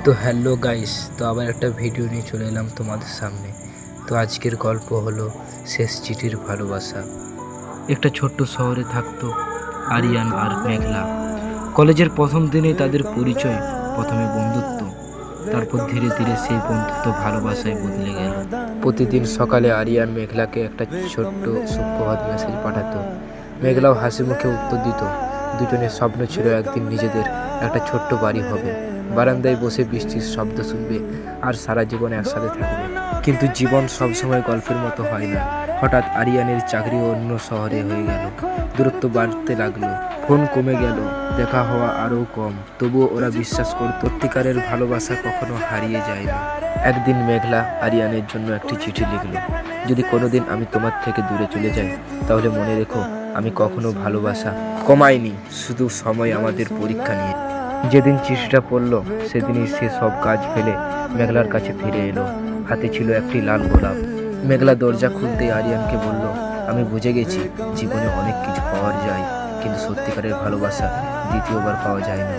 তো hello guys, তো আবার একটা ভিডিও নিয়ে চলে এলাম তোমাদের সামনে। তো আজকের গল্প হলো শেষ চিঠির ভালোবাসা। একটা ছোট্ট শহরে থাকতো আরিয়ান আর মেঘলা। কলেজের প্রথম দিনেই তাদের পরিচয়, প্রথমে বন্ধুত্ব, তারপর ধীরে ধীরে সেই বন্ধুত্ব ভালোবাসায় বদলে গেল। প্রতিদিন সকালে আরিয়ান মেঘলাকে একটা ছোট্ট সুপ্রভাত মেসেজ পাঠাতো। মেঘলাও হাসি মুখে উত্তর দিত। দুজনের স্বপ্ন ছিল একদিন নিজেদের একটা ছোট্ট বাড়ি হবে, বারান্দায় বসে বৃষ্টির শব্দ শুনবে আর সারা জীবন একসাথে থাকবে। কিন্তু জীবন সবসময় গল্পের মতো হয় না। হঠাৎ আরিয়ানের চাকরি অন্য শহরে হয়ে গেল, দূরত্ব বাড়তে লাগলো, ফোন কমে গেল, দেখা হওয়া আরও কম। তবুও ওরা বিশ্বাস করত সত্যিকারের ভালোবাসা কখনো হারিয়ে যায় না। একদিন মেঘলা আরিয়ানের জন্য একটি চিঠি লিখল। যদি কোনোদিন আমি তোমার থেকে দূরে চলে যাই, তাহলে মনে রেখো আমি কখনো ভালোবাসা কমাইনি, শুধু সময় আমাদের পরীক্ষা নিয়ে। যেদিন চিঠিটা পড়ল সেদিনই সে সব কাজ ফেলে মেঘলার কাছে ফিরে এলো। হাতে ছিল একটি লাল গোলাপ। মেঘলা দরজা খুলতেই আরিয়ানকে বলল, আমি বুঝে গেছি জীবনে অনেক কিছু পাওয়া যায়, কিন্তু সত্যিকারের ভালোবাসা দ্বিতীয়বার পাওয়া যায় না।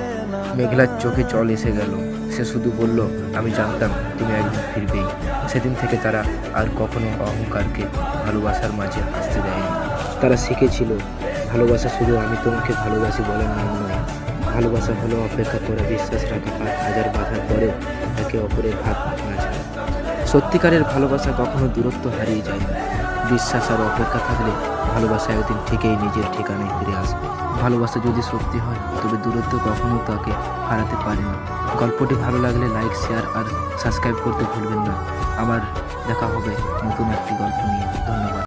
মেঘলার চোখে জল এসে গেল। সে শুধু বলল, আমি জানতাম তুমি একদিন ফিরবেই। সেদিন থেকে তারা আর কখনো অহংকারকে ভালোবাসার মাঝে আসতে দেয়নি। তারা শিখেছিল ভালোবাসা শুধু আমি তোমাকে ভালোবাসি বলার নাম নয়। ভালোবাসা হলো অপেক্ষা করা, বিশ্বাস রাখা আর হাজার বাধার পরেও একে অপরের হাত না ছাড়া। সত্যিকারের ভালোবাসা কখনো দূরত্ব হারিয়ে যায় না। বিশ্বাস আর অপেক্ষা থাকলে ভালোবাসা একদিন ঠিকই নিজের ঠিকানায় ফিরে আসবে। ভালোবাসা যদি সত্যি হয় তবে দূরত্ব কখনো তাকে হারাতে পারে না। গল্পটি ভালো লাগলে লাইক, শেয়ার আর সাবস্ক্রাইব করতে ভুলবেন না। আবার দেখা হবে নতুন একটি গল্প নিয়ে। ধন্যবাদ।